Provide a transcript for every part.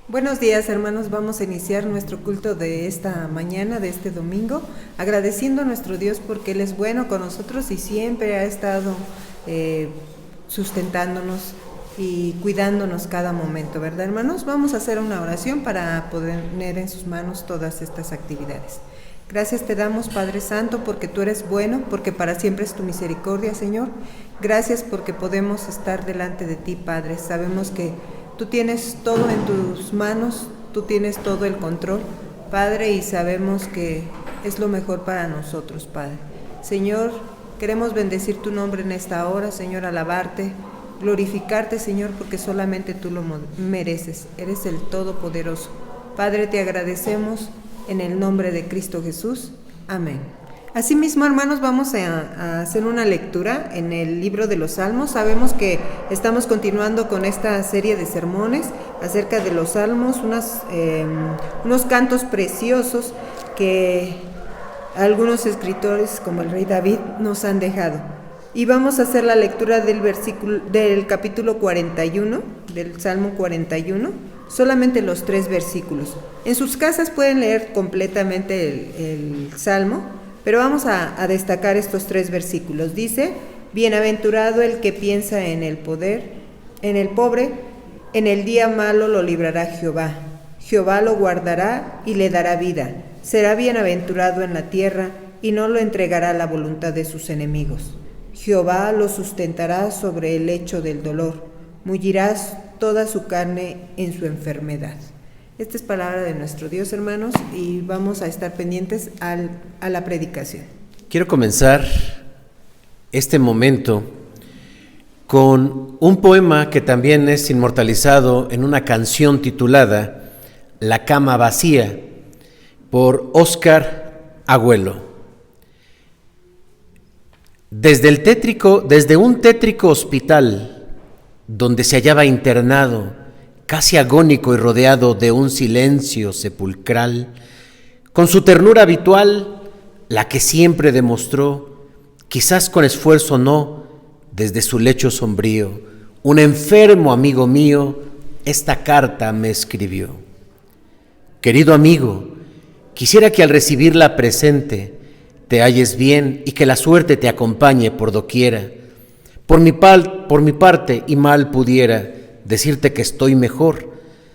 Buenos días, hermanos. Vamos a iniciar nuestro culto de esta mañana, de este domingo, agradeciendo a nuestro Dios porque Él es bueno con nosotros y siempre ha estado sustentándonos y cuidándonos cada momento, ¿verdad, hermanos? Vamos a hacer una oración para poner en sus manos todas estas actividades. Gracias te damos, Padre Santo, porque tú eres bueno, porque para siempre es tu misericordia, Señor. Gracias porque podemos estar delante de ti, Padre. Sabemos que tú tienes todo en tus manos, tú tienes todo el control, Padre, y sabemos que es lo mejor para nosotros, Padre. Señor, queremos bendecir tu nombre en esta hora, Señor, alabarte, glorificarte, Señor, porque solamente tú lo mereces, eres el Todopoderoso. Padre, te agradecemos en el nombre de Cristo Jesús. Amén. Asimismo, hermanos, vamos a hacer una lectura en el libro de los Salmos. Sabemos que estamos continuando con esta serie de sermones acerca de los Salmos, unos cantos preciosos que algunos escritores, como el rey David, nos han dejado. Y vamos a hacer la lectura del capítulo 41, del Salmo 41, solamente los 3 versículos. En sus casas pueden leer completamente el Salmo, pero vamos a destacar estos 3 versículos. Dice: bienaventurado el que piensa en el pobre, en el día malo lo librará Jehová. Jehová lo guardará y le dará vida. Será bienaventurado en la tierra y no lo entregará a la voluntad de sus enemigos. Jehová lo sustentará sobre el lecho del dolor. Mullirás toda su carne en su enfermedad. Esta es palabra de nuestro Dios, hermanos, y vamos a estar pendientes a la predicación. Quiero comenzar este momento con un poema que también es inmortalizado en una canción titulada La cama vacía, por Óscar Agüelo. Desde un tétrico hospital donde se hallaba internado, casi agónico y rodeado de un silencio sepulcral, con su ternura habitual, la que siempre demostró, quizás con esfuerzo no, desde su lecho sombrío, un enfermo amigo mío esta carta me escribió. Querido amigo, quisiera que al recibirla presente te halles bien y que la suerte te acompañe por doquiera. Por mi parte y mal pudiera decirte que estoy mejor,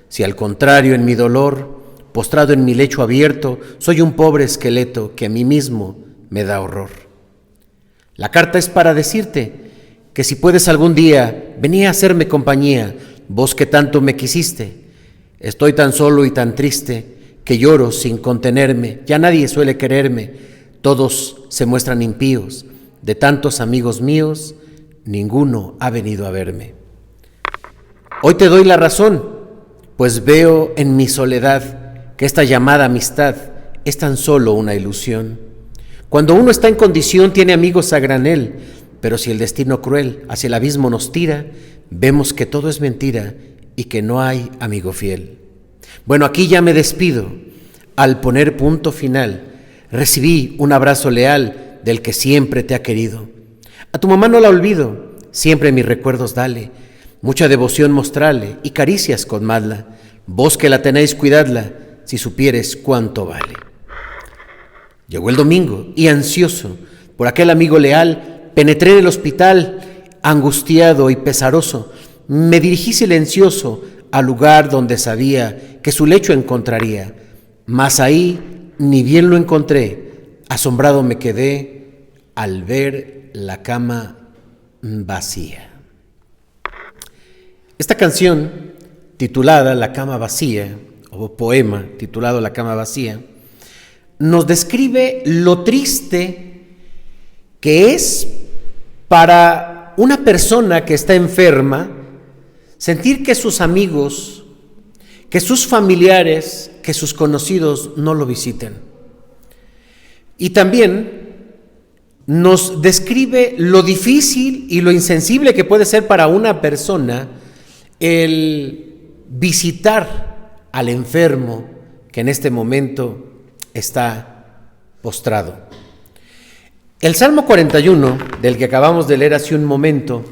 si al contrario en mi dolor, postrado en mi lecho abierto, soy un pobre esqueleto que a mí mismo me da horror. La carta es para decirte que si puedes algún día venir a hacerme compañía, vos que tanto me quisiste. Estoy tan solo y tan triste que lloro sin contenerme, ya nadie suele quererme, todos se muestran impíos, de tantos amigos míos, ninguno ha venido a verme. Hoy te doy la razón, pues veo en mi soledad que esta llamada amistad es tan solo una ilusión. Cuando uno está en condición tiene amigos a granel, pero si el destino cruel hacia el abismo nos tira, vemos que todo es mentira y que no hay amigo fiel. Bueno, aquí ya me despido. Al poner punto final, recibí un abrazo leal del que siempre te ha querido. A tu mamá no la olvido, siempre mis recuerdos dale, mucha devoción mostrarle y caricias colmadla. Vos que la tenéis, cuidadla, si supieres cuánto vale. Llegó el domingo y ansioso por aquel amigo leal, penetré en el hospital, angustiado y pesaroso. Me dirigí silencioso al lugar donde sabía que su lecho encontraría. Mas ahí ni bien lo encontré, asombrado me quedé al ver la cama vacía. Esta canción, titulada La cama vacía, o poema titulado La cama vacía, nos describe lo triste que es para una persona que está enferma sentir que sus amigos, que sus familiares, que sus conocidos no lo visiten. Y también nos describe lo difícil y lo insensible que puede ser para una persona el visitar al enfermo que en este momento está postrado. El Salmo 41, del que acabamos de leer hace un momento,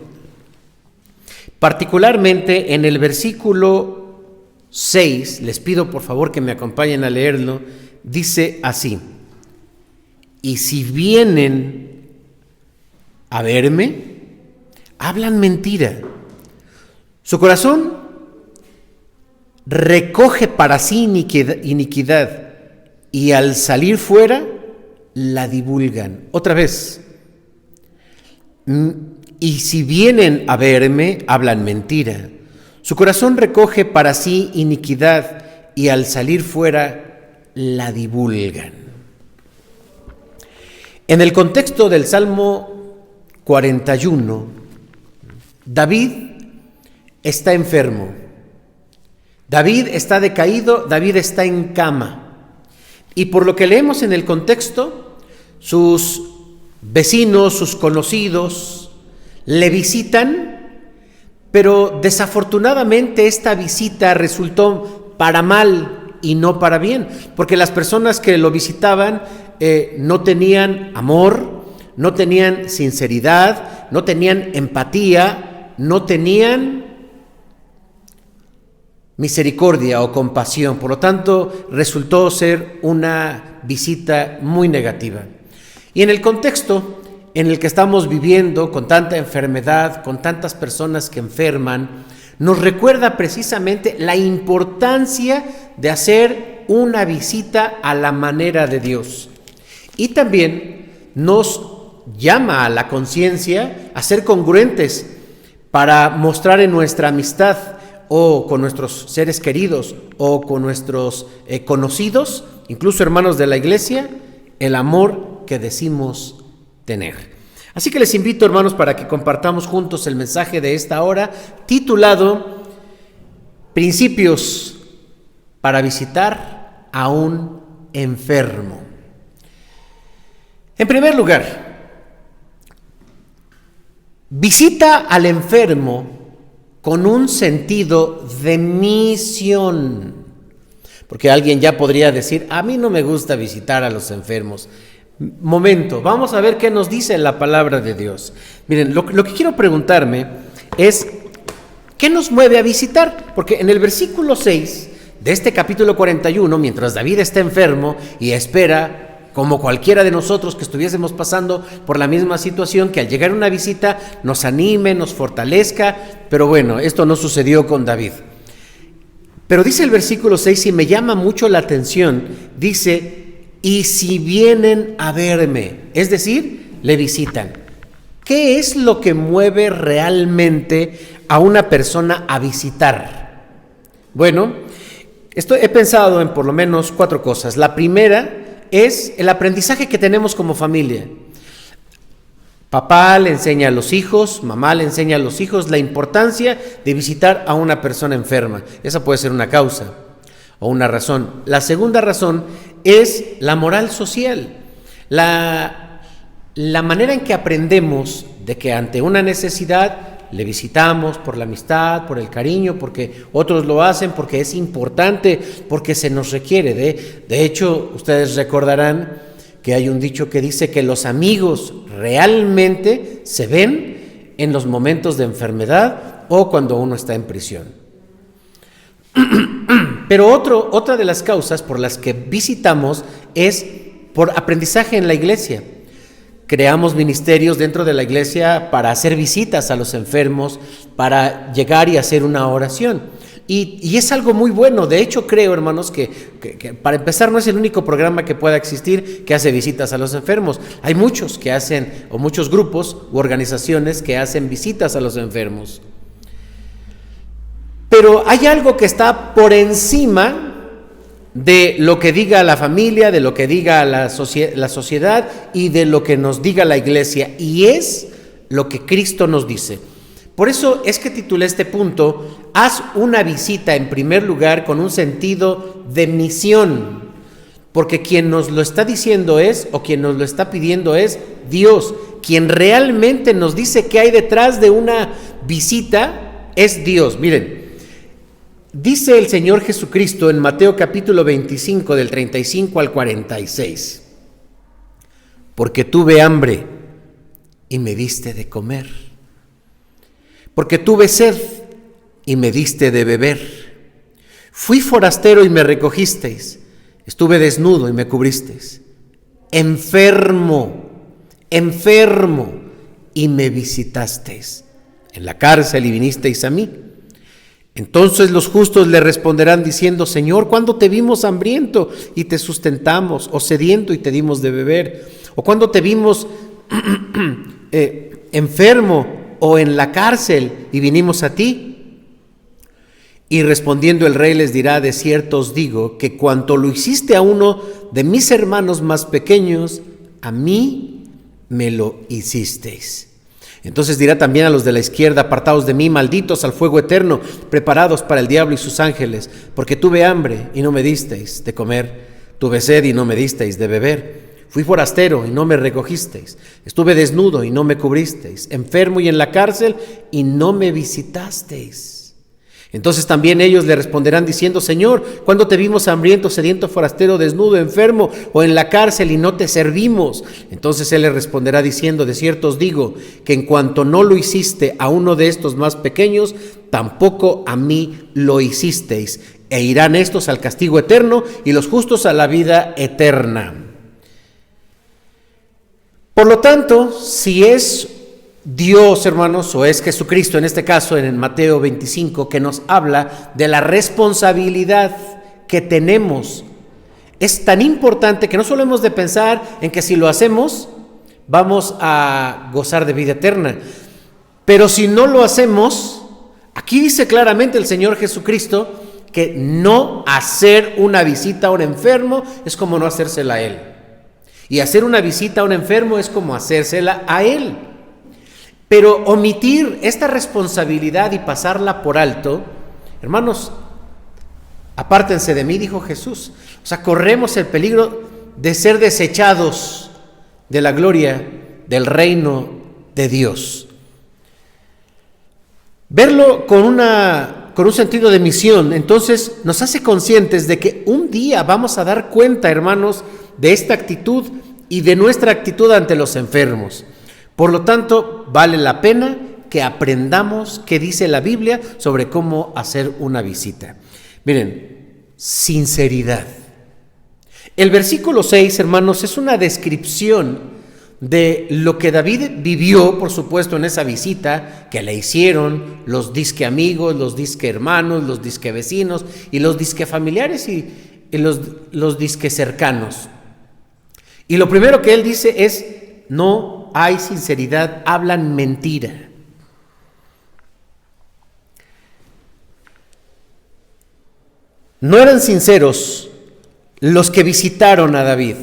particularmente en el versículo 6, les pido por favor que me acompañen a leerlo, dice así: y si vienen a verme, hablan mentira. Su corazón recoge para sí iniquidad y al salir fuera la divulgan. Otra vez. Y si vienen a verme, hablan mentira. Su corazón recoge para sí iniquidad y al salir fuera la divulgan. En el contexto del Salmo 41, David está enfermo. David está decaído, David está en cama. Y por lo que leemos en el contexto, sus vecinos, sus conocidos, le visitan, pero desafortunadamente esta visita resultó para mal y no para bien, porque las personas que lo visitaban no tenían amor, no tenían sinceridad, no tenían empatía, no tenían misericordia o compasión. Por lo tanto, resultó ser una visita muy negativa. Y en el contexto en el que estamos viviendo, con tanta enfermedad, con tantas personas que enferman, nos recuerda precisamente la importancia de hacer una visita a la manera de Dios. Y también nos llama a la conciencia a ser congruentes para mostrar en nuestra amistad o con nuestros seres queridos o con nuestros conocidos, incluso hermanos de la iglesia, el amor que decimos tener. Así que les invito, hermanos, para que compartamos juntos el mensaje de esta hora, titulado Principios para visitar a un enfermo. En primer lugar, visita al enfermo con un sentido de misión. Porque alguien ya podría decir, a mí no me gusta visitar a los enfermos. Momento, vamos a ver qué nos dice la palabra de Dios. Miren, lo que quiero preguntarme es, ¿qué nos mueve a visitar? Porque en el versículo 6 de este capítulo 41, mientras David está enfermo y espera, como cualquiera de nosotros que estuviésemos pasando por la misma situación, que al llegar una visita nos anime, nos fortalezca, pero bueno, esto no sucedió con David. Pero dice el versículo 6, y me llama mucho la atención, dice, y si vienen a verme, es decir, le visitan. ¿Qué es lo que mueve realmente a una persona a visitar? Bueno, he pensado en por lo menos 4 cosas. La primera es el aprendizaje que tenemos como familia. Papá le enseña a los hijos, mamá le enseña a los hijos la importancia de visitar a una persona enferma. Esa puede ser una causa o una razón. La segunda razón es la moral social. La manera en que aprendemos de que ante una necesidad le visitamos por la amistad, por el cariño, porque otros lo hacen, porque es importante, porque se nos requiere. De hecho, ustedes recordarán que hay un dicho que dice que los amigos realmente se ven en los momentos de enfermedad o cuando uno está en prisión. Pero otra de las causas por las que visitamos es por aprendizaje en la iglesia. Creamos ministerios dentro de la iglesia para hacer visitas a los enfermos, para llegar y hacer una oración. Y es algo muy bueno. De hecho, creo, hermanos, que para empezar no es el único programa que pueda existir que hace visitas a los enfermos. Hay muchos que hacen, o muchos grupos u organizaciones que hacen visitas a los enfermos. Pero hay algo que está por encima de lo que diga la familia, de lo que diga la sociedad y de lo que nos diga la iglesia, y es lo que Cristo nos dice. Por eso es que titulé este punto, haz una visita en primer lugar con un sentido de misión, porque quien nos lo está diciendo o quien nos lo está pidiendo es Dios. Quien realmente nos dice qué hay detrás de una visita es Dios. Miren, dice el Señor Jesucristo en Mateo capítulo 25 del 35 al 46, porque tuve hambre y me diste de comer, porque tuve sed y me diste de beber, Fui forastero y me recogisteis. Estuve desnudo y me cubristeis. Enfermo y me visitasteis. En la cárcel y vinisteis a mí. Entonces los justos le responderán diciendo: Señor, ¿cuándo te vimos hambriento y te sustentamos? ¿O sediento y te dimos de beber? ¿O cuándo te vimos enfermo o en la cárcel y vinimos a ti? Y respondiendo el rey les dirá: de cierto os digo que cuanto lo hiciste a uno de mis hermanos más pequeños, a mí me lo hicisteis. Entonces dirá también a los de la izquierda: apartaos de mí, malditos, al fuego eterno, preparados para el diablo y sus ángeles, porque tuve hambre y no me disteis de comer, tuve sed y no me disteis de beber, fui forastero y no me recogisteis, estuve desnudo y no me cubristeis, enfermo y en la cárcel y no me visitasteis. Entonces también ellos le responderán diciendo: Señor, ¿cuándo te vimos hambriento, sediento, forastero, desnudo, enfermo o en la cárcel y no te servimos? Entonces él le responderá diciendo: de cierto os digo que en cuanto no lo hiciste a uno de estos más pequeños, tampoco a mí lo hicisteis. E irán estos al castigo eterno y los justos a la vida eterna. Por lo tanto, si es Dios, hermanos, o es Jesucristo, en este caso en Mateo 25, que nos habla de la responsabilidad que tenemos, es tan importante que no solo hemos de pensar en que si lo hacemos vamos a gozar de vida eterna, pero si no lo hacemos, aquí dice claramente el Señor Jesucristo que no hacer una visita a un enfermo es como no hacérsela a Él, y hacer una visita a un enfermo es como hacérsela a Él. Pero omitir esta responsabilidad y pasarla por alto, hermanos, apártense de mí, dijo Jesús. O sea, corremos el peligro de ser desechados de la gloria del reino de Dios. Verlo con un sentido de misión, entonces nos hace conscientes de que un día vamos a dar cuenta, hermanos, de esta actitud y de nuestra actitud ante los enfermos. Por lo tanto, vale la pena que aprendamos qué dice la Biblia sobre cómo hacer una visita. Miren, sinceridad. El versículo 6, hermanos, es una descripción de lo que David vivió, por supuesto, en esa visita que le hicieron los disque amigos, los disque hermanos, los disque vecinos y los disque familiares y los disque cercanos. Y lo primero que él dice es: no hay sinceridad, hablan mentira. No eran sinceros los que visitaron a David,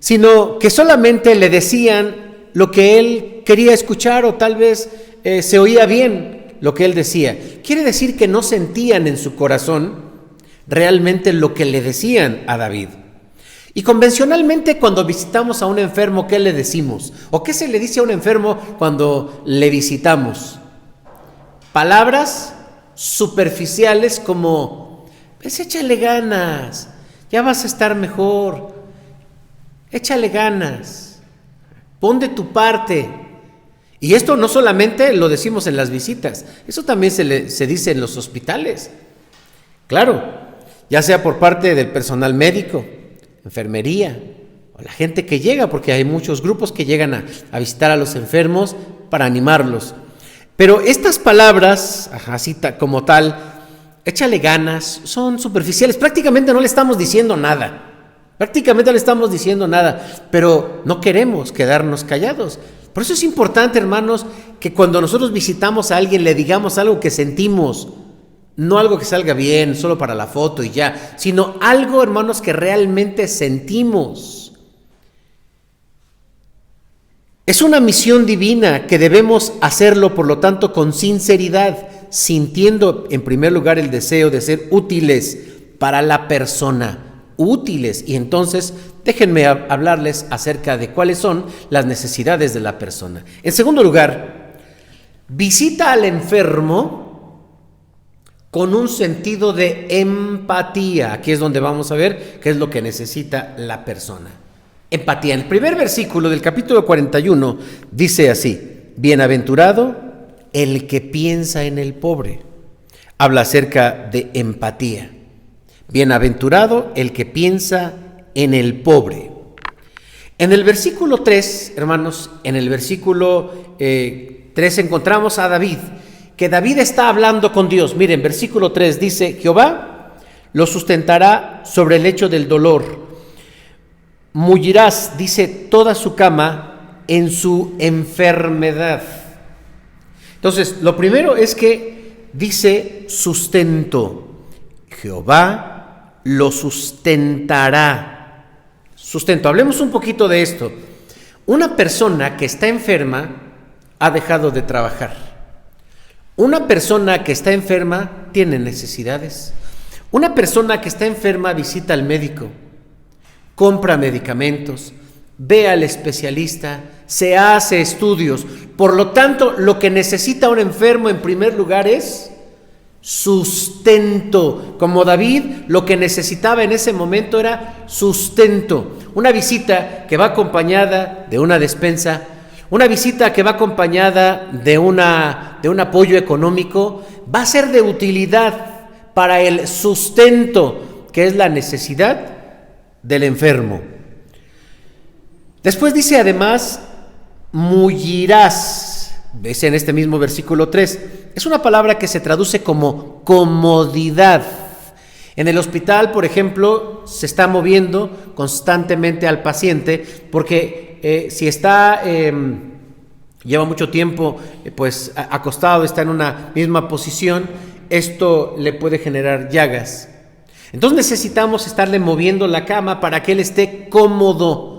sino que solamente le decían lo que él quería escuchar, o tal vez se oía bien lo que él decía. Quiere decir que no sentían en su corazón realmente lo que le decían a David. Y convencionalmente, cuando visitamos a un enfermo, ¿qué le decimos? ¿O qué se le dice a un enfermo cuando le visitamos? Palabras superficiales como: pues échale ganas, ya vas a estar mejor, échale ganas, pon de tu parte. Y esto no solamente lo decimos en las visitas, eso también se dice en los hospitales. Claro, ya sea por parte del personal médico, enfermería, o la gente que llega, porque hay muchos grupos que llegan a visitar a los enfermos para animarlos. Pero estas palabras, así como tal, échale ganas, son superficiales. Prácticamente no le estamos diciendo nada. Pero no queremos quedarnos callados. Por eso es importante, hermanos, que cuando nosotros visitamos a alguien le digamos algo que sentimos. No algo que salga bien, solo para la foto y ya, sino algo, hermanos, que realmente sentimos. Es una misión divina que debemos hacerlo, por lo tanto, con sinceridad, sintiendo en primer lugar el deseo de ser útiles para la persona, útiles. Y entonces, déjenme hablarles acerca de cuáles son las necesidades de la persona. En segundo lugar, visita al enfermo con un sentido de empatía. Aquí es donde vamos a ver qué es lo que necesita la persona. Empatía. En el primer versículo del capítulo 41 dice así: bienaventurado el que piensa en el pobre. habla acerca de empatía. Bienaventurado el que piensa en el pobre. En el versículo 3, hermanos, en el versículo 3 encontramos a David, que David está hablando con Dios. Miren, versículo 3 dice: Jehová lo sustentará sobre el lecho del dolor. Mullirás, dice, toda su cama en su enfermedad. Entonces, lo primero es que dice sustento. Jehová lo sustentará. Sustento. Hablemos un poquito de esto. Una persona que está enferma ha dejado de trabajar. Una persona que está enferma tiene necesidades. Una persona que está enferma visita al médico, compra medicamentos, ve al especialista, se hace estudios. Por lo tanto, lo que necesita un enfermo en primer lugar es sustento. Como David, lo que necesitaba en ese momento era sustento. Una visita que va acompañada de una despensa, una visita que va acompañada de un apoyo económico, va a ser de utilidad para el sustento, que es la necesidad del enfermo. Después dice además, mullirás. ¿Ves? En este mismo versículo 3, es una palabra que se traduce como comodidad. En el hospital, por ejemplo, se está moviendo constantemente al paciente porque si está, lleva mucho tiempo pues acostado, está en una misma posición, esto le puede generar llagas. Entonces necesitamos estarle moviendo la cama para que él esté cómodo.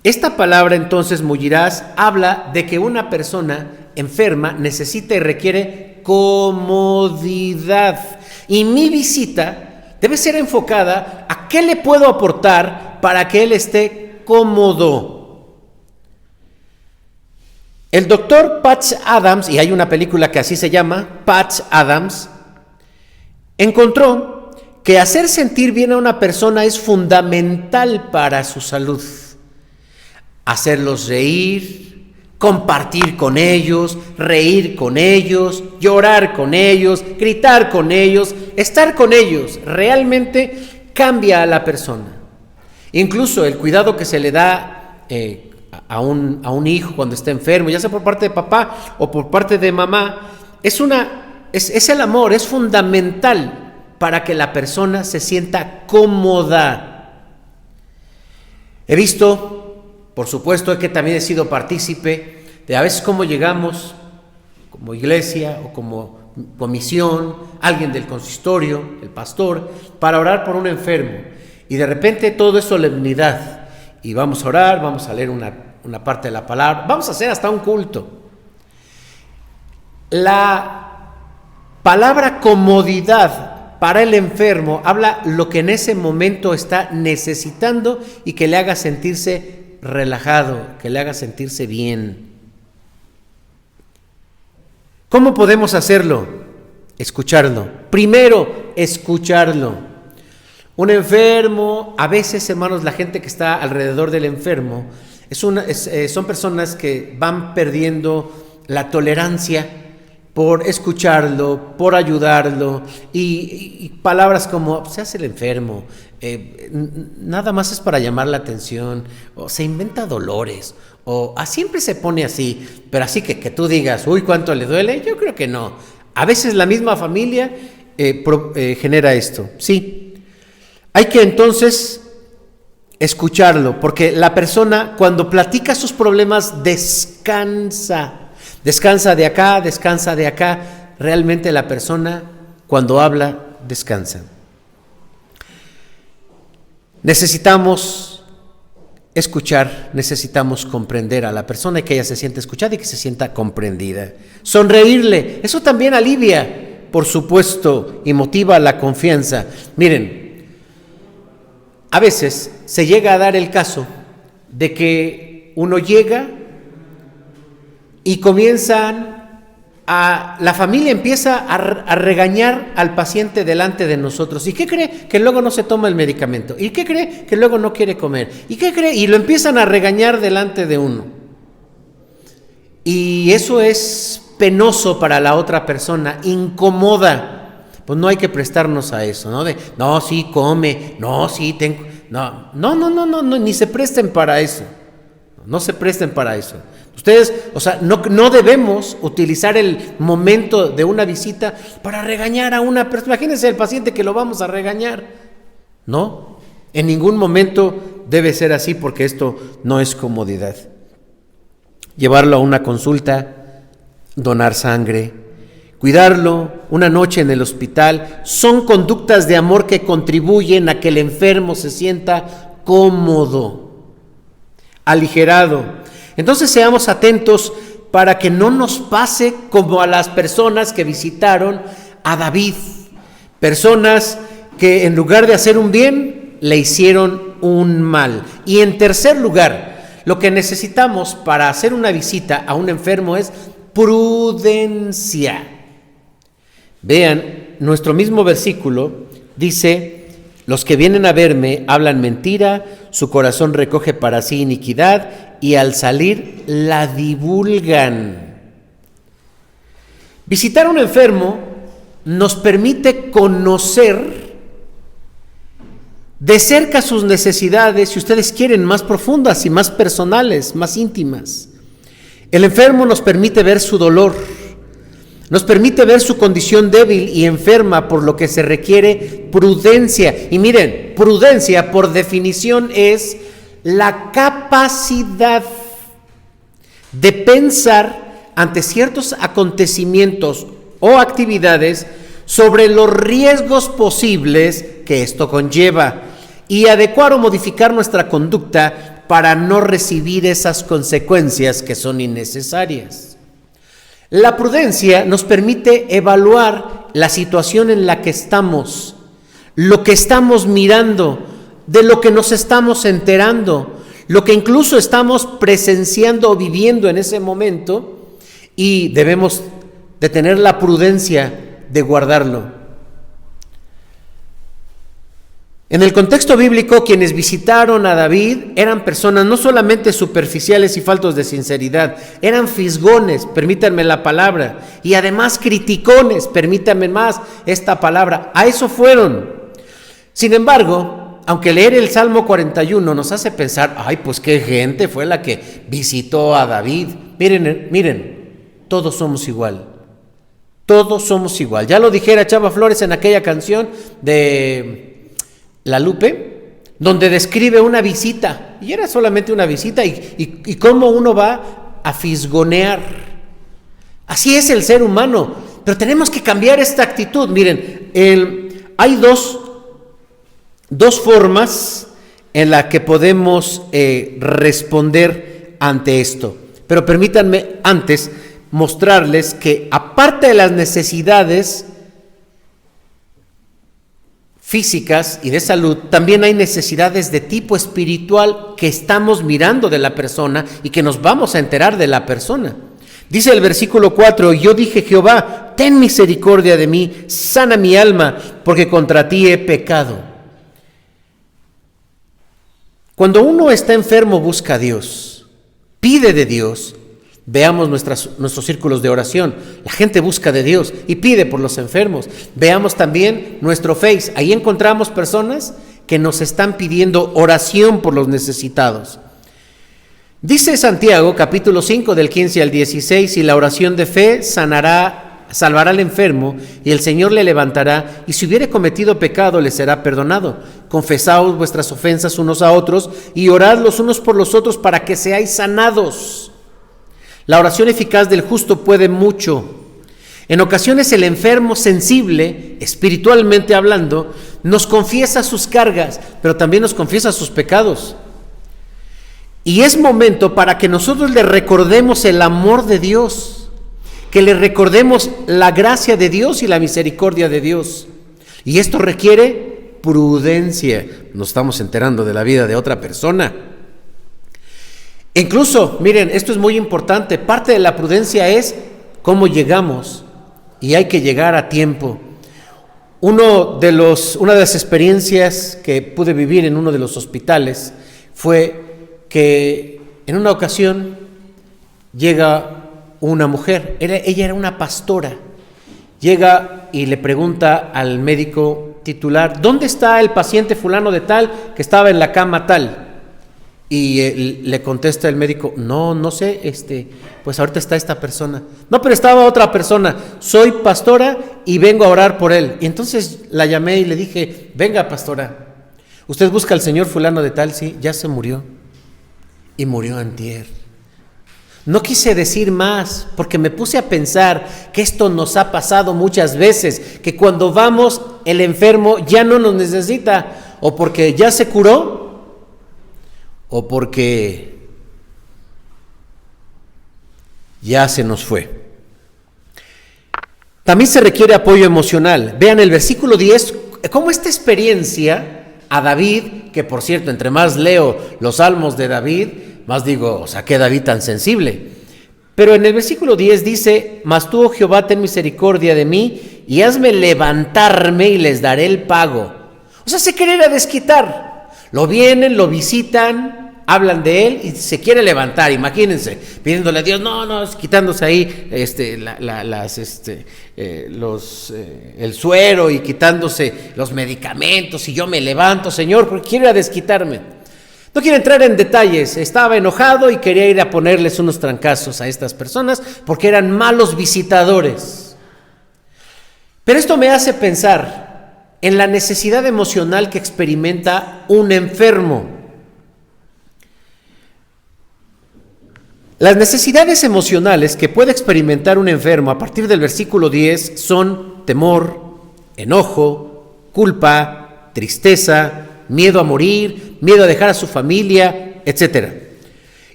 Esta palabra entonces, mullirás, habla de que una persona enferma necesita y requiere comodidad. Y mi visita debe ser enfocada a qué le puedo aportar para que él esté cómodo. El doctor Patch Adams, y hay una película que así se llama, Patch Adams, encontró que hacer sentir bien a una persona es fundamental para su salud. Hacerlos reír, compartir con ellos, reír con ellos, llorar con ellos, gritar con ellos, estar con ellos, realmente cambia a la persona. Incluso el cuidado que se le da a un hijo cuando está enfermo, ya sea por parte de papá o por parte de mamá, es el amor, es fundamental para que la persona se sienta cómoda. He visto, por supuesto, que también he sido partícipe de a veces cómo llegamos como iglesia o como comisión, alguien del consistorio, el pastor, para orar por un enfermo. Y de repente todo es solemnidad. Y vamos a orar, vamos a leer una parte de la palabra, vamos a hacer hasta un culto. La palabra comodidad para el enfermo habla lo que en ese momento está necesitando y que le haga sentirse relajado, que le haga sentirse bien. ¿Cómo podemos hacerlo? Escucharlo. Primero, escucharlo. Un enfermo, a veces, hermanos, la gente que está alrededor del enfermo son personas que van perdiendo la tolerancia por escucharlo, por ayudarlo, y palabras como se hace el enfermo, nada más es para llamar la atención, o se inventa dolores, o siempre se pone así, pero así que tú digas, uy, ¿cuánto le duele? Yo creo que no. A veces la misma familia genera esto, sí. Hay que entonces escucharlo, porque la persona cuando platica sus problemas descansa de acá, realmente la persona cuando habla descansa. Necesitamos escuchar, necesitamos comprender a la persona y que ella se sienta escuchada y que se sienta comprendida. Sonreírle, eso también alivia, por supuesto, y motiva la confianza. Miren, a veces se llega a dar el caso de que uno llega y la familia empieza a regañar al paciente delante de nosotros. ¿Y qué cree? Que luego no se toma el medicamento. ¿Y qué cree? Que luego no quiere comer. ¿Y qué cree? Y lo empiezan a regañar delante de uno. Y eso es penoso para la otra persona, incomoda, pues no hay que prestarnos a eso, ¿no? De, no, sí, come, no, sí, tengo, no, ni se presten para eso, no se presten para eso. Ustedes, o sea, no debemos utilizar el momento de una visita para regañar a una persona. Imagínense el paciente que lo vamos a regañar. No, en ningún momento debe ser así, porque esto no es comodidad. Llevarlo a una consulta, donar sangre, cuidarlo una noche en el hospital, son conductas de amor que contribuyen a que el enfermo se sienta cómodo, aligerado. Entonces seamos atentos para que no nos pase como a las personas que visitaron a David, personas que en lugar de hacer un bien, le hicieron un mal. Y en tercer lugar, lo que necesitamos para hacer una visita a un enfermo es prudencia. Vean, nuestro mismo versículo dice: los que vienen a verme hablan mentira, su corazón recoge para sí iniquidad y al salir la divulgan. Visitar a un enfermo nos permite conocer de cerca sus necesidades, si ustedes quieren, más profundas y más personales, más íntimas. El enfermo nos permite ver su dolor, nos permite ver su condición débil y enferma, por lo que se requiere prudencia. Y miren, prudencia por definición es la capacidad de pensar ante ciertos acontecimientos o actividades sobre los riesgos posibles que esto conlleva y adecuar o modificar nuestra conducta para no recibir esas consecuencias que son innecesarias. La prudencia nos permite evaluar la situación en la que estamos, lo que estamos mirando, de lo que nos estamos enterando, lo que incluso estamos presenciando o viviendo en ese momento, y debemos de tener la prudencia de guardarlo. En el contexto bíblico, quienes visitaron a David eran personas no solamente superficiales y faltos de sinceridad, eran fisgones, permítanme la palabra, y además criticones, permítanme más esta palabra, a eso fueron. Sin embargo, aunque leer el Salmo 41 nos hace pensar, ay, pues qué gente fue la que visitó a David. Miren, todos somos igual. Todos somos igual. Ya lo dijera Chava Flores en aquella canción de La Lupe, donde describe una visita, y era solamente una visita, y cómo uno va a fisgonear. Así es el ser humano, pero tenemos que cambiar esta actitud. Miren, hay dos formas en las que podemos responder ante esto, pero permítanme antes mostrarles que aparte de las necesidades físicas y de salud, también hay necesidades de tipo espiritual que estamos mirando de la persona y que nos vamos a enterar de la persona. Dice el versículo 4, yo dije: Jehová, ten misericordia de mí, sana mi alma, porque contra ti he pecado. Cuando uno está enfermo, busca a Dios, pide de Dios. Veamos nuestros círculos de oración. La gente busca de Dios y pide por los enfermos. Veamos también nuestro Face. Ahí encontramos personas que nos están pidiendo oración por los necesitados. Dice Santiago, capítulo 5, del 15 al 16, y la oración de fe salvará al enfermo, y el Señor le levantará, y si hubiere cometido pecado, le será perdonado. Confesaos vuestras ofensas unos a otros, y orad los unos por los otros para que seáis sanados. La oración eficaz del justo puede mucho. En ocasiones el enfermo sensible, espiritualmente hablando, nos confiesa sus cargas, pero también nos confiesa sus pecados. Y es momento para que nosotros le recordemos el amor de Dios, que le recordemos la gracia de Dios y la misericordia de Dios. Y esto requiere prudencia. Nos estamos enterando de la vida de otra persona. Incluso, miren, esto es muy importante, parte de la prudencia es cómo llegamos, y hay que llegar a tiempo. Una de las experiencias que pude vivir en uno de los hospitales fue que en una ocasión llega una mujer, ella era una pastora. Llega y le pregunta al médico titular: ¿dónde está el paciente fulano de tal que estaba en la cama tal? Y le contesta el médico: no sé, pues ahorita está esta persona. No, pero estaba otra persona. Soy pastora y vengo a orar por él. Y entonces la llamé y le dije: venga, pastora, ¿usted busca al señor fulano de tal? Sí, ya se murió. Y murió antier. No quise decir más porque me puse a pensar que esto nos ha pasado muchas veces, que cuando vamos el enfermo ya no nos necesita, o porque ya se curó, o porque ya se nos fue. También se requiere apoyo emocional. Vean el versículo 10, cómo esta experiencia a David, que por cierto, entre más leo los salmos de David, más digo, o sea, qué David tan sensible. Pero en el versículo 10 dice: mas tú, oh Jehová, ten misericordia de mí y hazme levantarme y les daré el pago. O sea, se quiere ir a desquitar. Lo vienen, lo visitan, hablan de él y se quiere levantar. Imagínense, pidiéndole a Dios, quitándose ahí el suero y quitándose los medicamentos, y yo me levanto, Señor, porque quiero ir a desquitarme. No quiero entrar en detalles, estaba enojado y quería ir a ponerles unos trancazos a estas personas porque eran malos visitadores. Pero esto me hace pensar en la necesidad emocional que experimenta un enfermo. Las necesidades emocionales que puede experimentar un enfermo a partir del versículo 10 son temor, enojo, culpa, tristeza, miedo a morir, miedo a dejar a su familia, etc.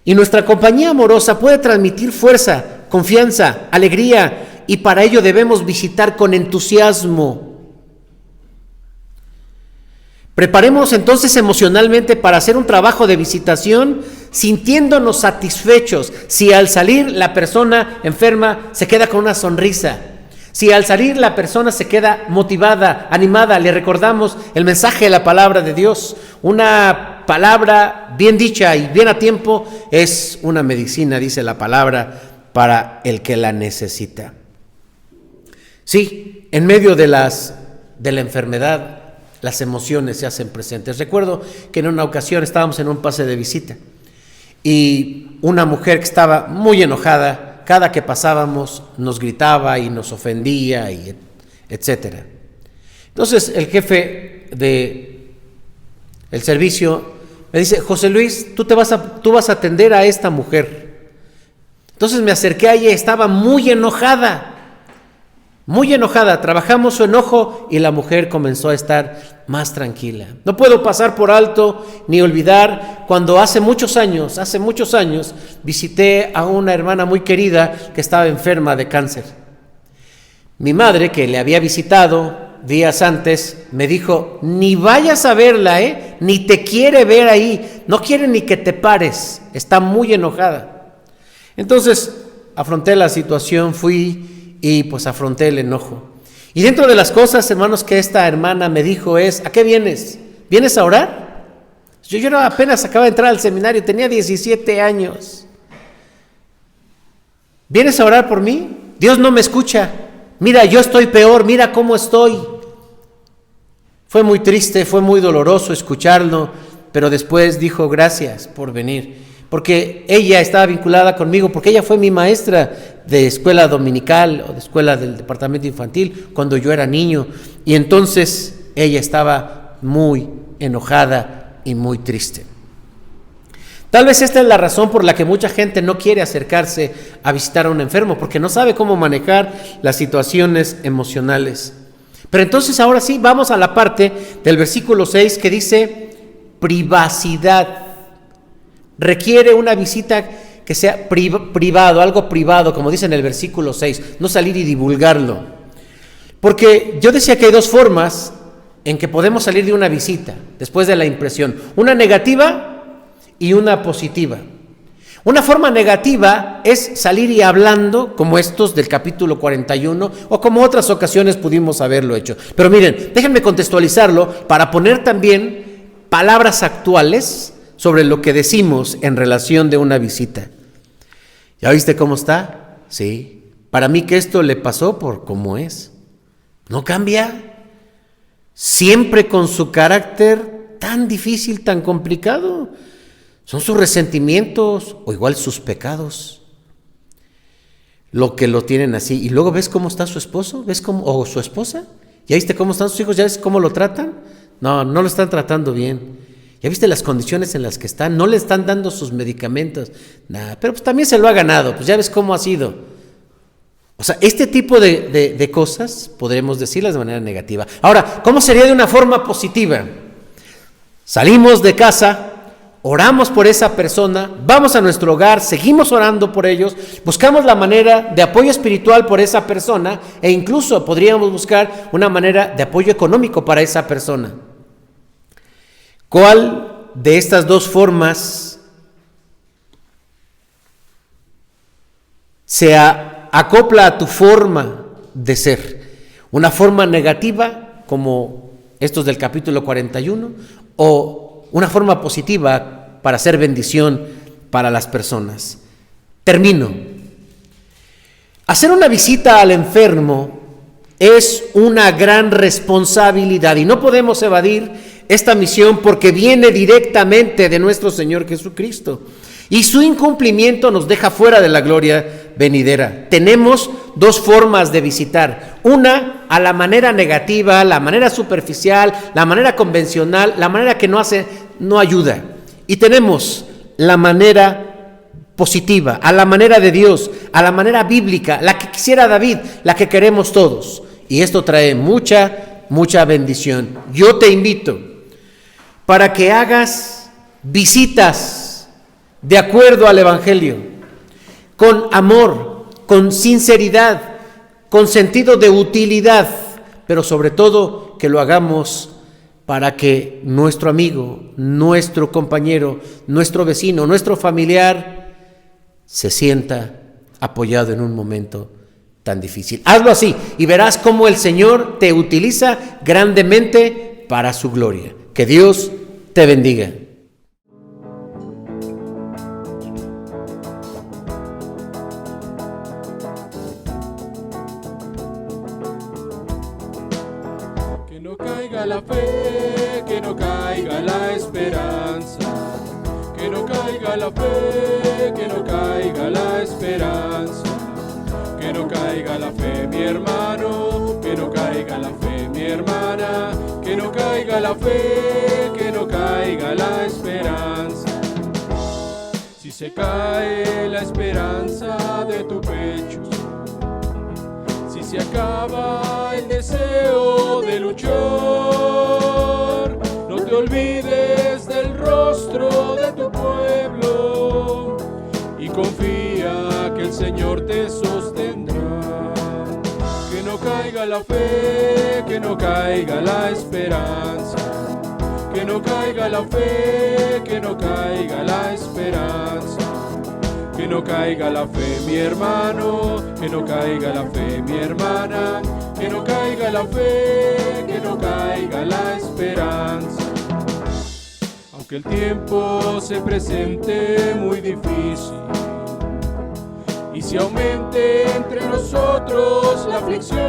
Y nuestra compañía amorosa puede transmitir fuerza, confianza, alegría, y para ello debemos visitar con entusiasmo. Preparemos entonces emocionalmente para hacer un trabajo de visitación, sintiéndonos satisfechos si al salir la persona enferma se queda con una sonrisa. Si al salir la persona se queda motivada, animada, le recordamos el mensaje de la palabra de Dios. Una palabra bien dicha y bien a tiempo es una medicina, dice la palabra, para el que la necesita. Sí, en medio de la enfermedad, las emociones se hacen presentes. Recuerdo que en una ocasión estábamos en un pase de visita y una mujer que estaba muy enojada, cada que pasábamos nos gritaba y nos ofendía, y etcétera. Entonces el jefe del servicio me dice: José Luis, tú vas a atender a esta mujer. Entonces me acerqué a ella, estaba muy enojada, trabajamos su enojo y la mujer comenzó a estar más tranquila. No puedo pasar por alto ni olvidar cuando hace muchos años, visité a una hermana muy querida que estaba enferma de cáncer. Mi madre, que le había visitado días antes, me dijo: ni vayas a verla, ni te quiere ver ahí, no quiere ni que te pares, está muy enojada. Entonces afronté la situación, fui y pues afronté el enojo. Y dentro de las cosas, hermanos, que esta hermana me dijo es: ¿a qué vienes? ¿Vienes a orar? Yo apenas acababa de entrar al seminario, tenía 17 años. ¿Vienes a orar por mí? Dios no me escucha. Mira, yo estoy peor, mira cómo estoy. Fue muy triste, fue muy doloroso escucharlo, pero después dijo: gracias por venir. Porque ella estaba vinculada conmigo, porque ella fue mi maestra de escuela dominical o de escuela del departamento infantil cuando yo era niño, y entonces ella estaba muy enojada y muy triste. Tal vez esta es la razón por la que mucha gente no quiere acercarse a visitar a un enfermo, porque no sabe cómo manejar las situaciones emocionales. Pero entonces ahora sí, vamos a la parte del versículo 6 que dice privacidad. Requiere una visita que sea privado, algo privado, como dice en el versículo 6, no salir y divulgarlo. Porque yo decía que hay dos formas en que podemos salir de una visita después de la impresión: una negativa y una positiva. Una forma negativa es salir y hablando, como estos del capítulo 41, o como otras ocasiones pudimos haberlo hecho. Pero miren, déjenme contextualizarlo para poner también palabras actuales sobre lo que decimos en relación de una visita. ¿Ya viste cómo está? ¿sí? Para mí que esto le pasó por cómo es. No cambia. Siempre con su carácter tan difícil, tan complicado. Son sus resentimientos o igual sus pecados lo que lo tienen así. Y luego ves cómo está su esposo, ves cómo, o su esposa. ¿Ya viste cómo están sus hijos? ¿Ya ves cómo lo tratan? No, no lo están tratando bien. ¿Ya viste las condiciones en las que están? No le están dando sus medicamentos. Nada, pero pues también se lo ha ganado, pues ya ves cómo ha sido. O sea, este tipo de cosas podremos decirlas de manera negativa. Ahora, ¿cómo sería de una forma positiva? Salimos de casa, oramos por esa persona, vamos a nuestro hogar, seguimos orando por ellos, buscamos la manera de apoyo espiritual por esa persona e incluso podríamos buscar una manera de apoyo económico para esa persona. ¿Cuál de estas dos formas se acopla a tu forma de ser? ¿Una forma negativa como estos del capítulo 41 o una forma positiva para hacer bendición para las personas? Termino. Hacer una visita al enfermo es una gran responsabilidad y no podemos evadir esta misión porque viene directamente de nuestro Señor Jesucristo y su incumplimiento nos deja fuera de la gloria venidera. Tenemos dos formas de visitar, una a la manera negativa, la manera superficial, la manera convencional, la manera que no ayuda, y tenemos la manera positiva, a la manera de Dios, a la manera bíblica, la que quisiera David, la que queremos todos, y esto trae mucha bendición. Yo te invito para que hagas visitas de acuerdo al Evangelio, con amor, con sinceridad, con sentido de utilidad, pero sobre todo que lo hagamos para que nuestro amigo, nuestro compañero, nuestro vecino, nuestro familiar se sienta apoyado en un momento tan difícil. Hazlo así y verás cómo el Señor te utiliza grandemente para su gloria. Que Dios te bendiga. Que no caiga la fe, que no caiga la esperanza, que no caiga la fe, que no caiga la esperanza, que no caiga la fe, mi hermano, que no caiga la fe, mi hermana, que no caiga la fe, que no caiga la esperanza. Si se cae la esperanza de tu pecho, si se acaba el deseo de luchar, no te olvides del rostro de tu pueblo y confía que el Señor te sostendrá. Que no caiga la fe, que no caiga la esperanza, que no caiga la fe, que no caiga la esperanza, que no caiga la fe, mi hermano, que no caiga la fe, mi hermana, que no caiga la fe, que no caiga la esperanza. Aunque el tiempo se presente muy difícil y se aumente entre nosotros la aflicción,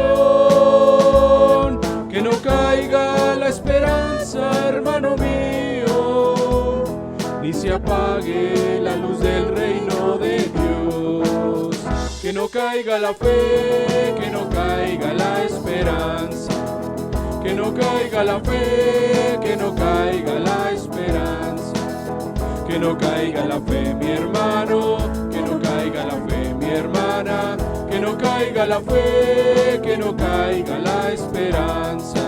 que no caiga la esperanza, hermano mío, ni se apague la luz del reino de Dios. Que no caiga la fe, que no caiga la esperanza, que no caiga la fe, que no caiga la esperanza, que no caiga la fe, mi hermano, que no caiga la fe, mi hermana, que no caiga la fe, que no caiga la esperanza.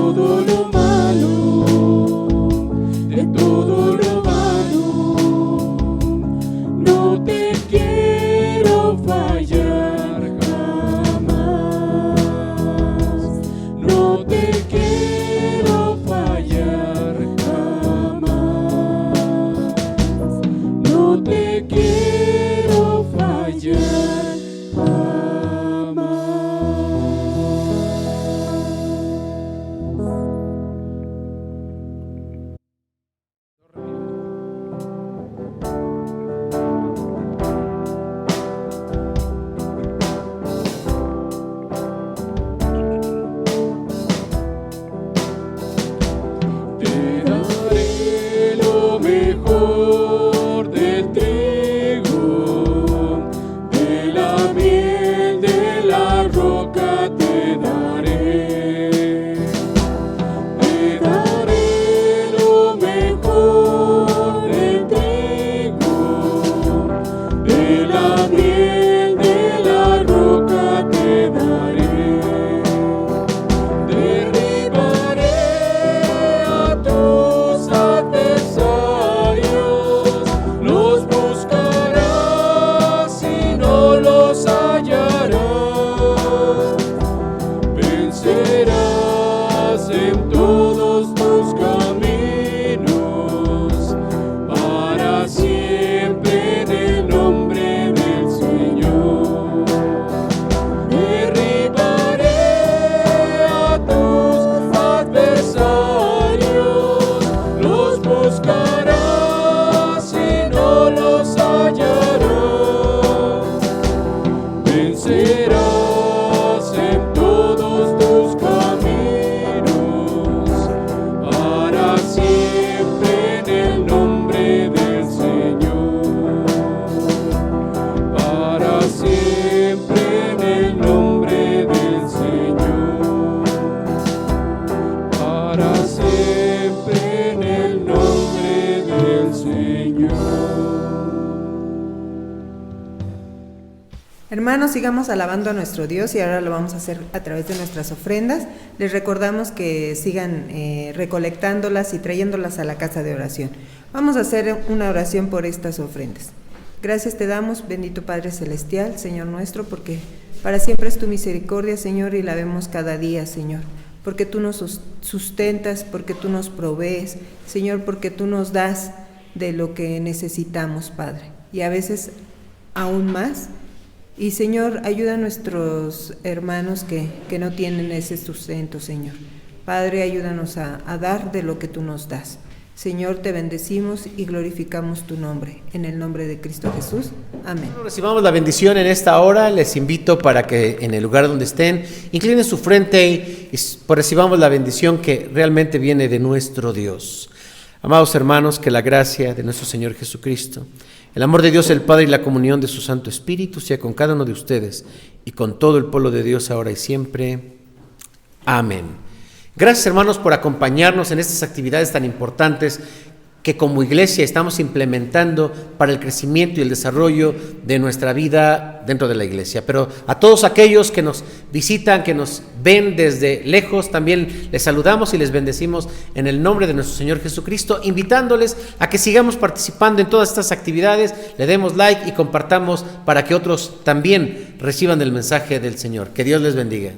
todo lo malo, de todo lo malo. No te quiero fallar jamás, no te quiero fallar jamás, no te quiero fallar jamás. Te daré lo mejor del trigo, de la miel de la roca te daré. Te daré lo mejor del trigo, de la miel de la roca te daré. Derribaré a tus adversarios, los buscarás y no los hallarás. Vencerás en todos tus caminos, para siempre en el nombre del Señor. Derribaré a tus adversarios, los buscarás y no los hallarás. Vencerás en todos tus caminos, para siempre en el nombre del Señor. Para siempre en el nombre del Señor. Para siempre en el nombre del Señor. Hermanos, sigamos alabando a nuestro Dios y ahora lo vamos a hacer a través de nuestras ofrendas. Les recordamos que sigan recolectándolas y trayéndolas a la casa de oración. Vamos a hacer una oración por estas ofrendas. Gracias te damos, bendito Padre Celestial, Señor nuestro, porque para siempre es tu misericordia, Señor, y la vemos cada día, Señor. Porque tú nos sustentas, porque tú nos provees, Señor, porque tú nos das de lo que necesitamos, Padre. Y a veces aún más. Y Señor, ayuda a nuestros hermanos que no tienen ese sustento, Señor. Padre, ayúdanos a dar de lo que tú nos das. Señor, te bendecimos y glorificamos tu nombre. En el nombre de Cristo Jesús. Amén. Recibamos la bendición en esta hora. Les invito para que en el lugar donde estén, inclinen su frente y recibamos la bendición que realmente viene de nuestro Dios. Amados hermanos, que la gracia de nuestro Señor Jesucristo, el amor de Dios el Padre y la comunión de su Santo Espíritu sea con cada uno de ustedes y con todo el pueblo de Dios ahora y siempre. Amén. Gracias, hermanos, por acompañarnos en estas actividades tan importantes que como iglesia estamos implementando para el crecimiento y el desarrollo de nuestra vida dentro de la iglesia. Pero a todos aquellos que nos visitan, que nos ven desde lejos, también les saludamos y les bendecimos en el nombre de nuestro Señor Jesucristo, invitándoles a que sigamos participando en todas estas actividades, le demos like y compartamos para que otros también reciban el mensaje del Señor. Que Dios les bendiga.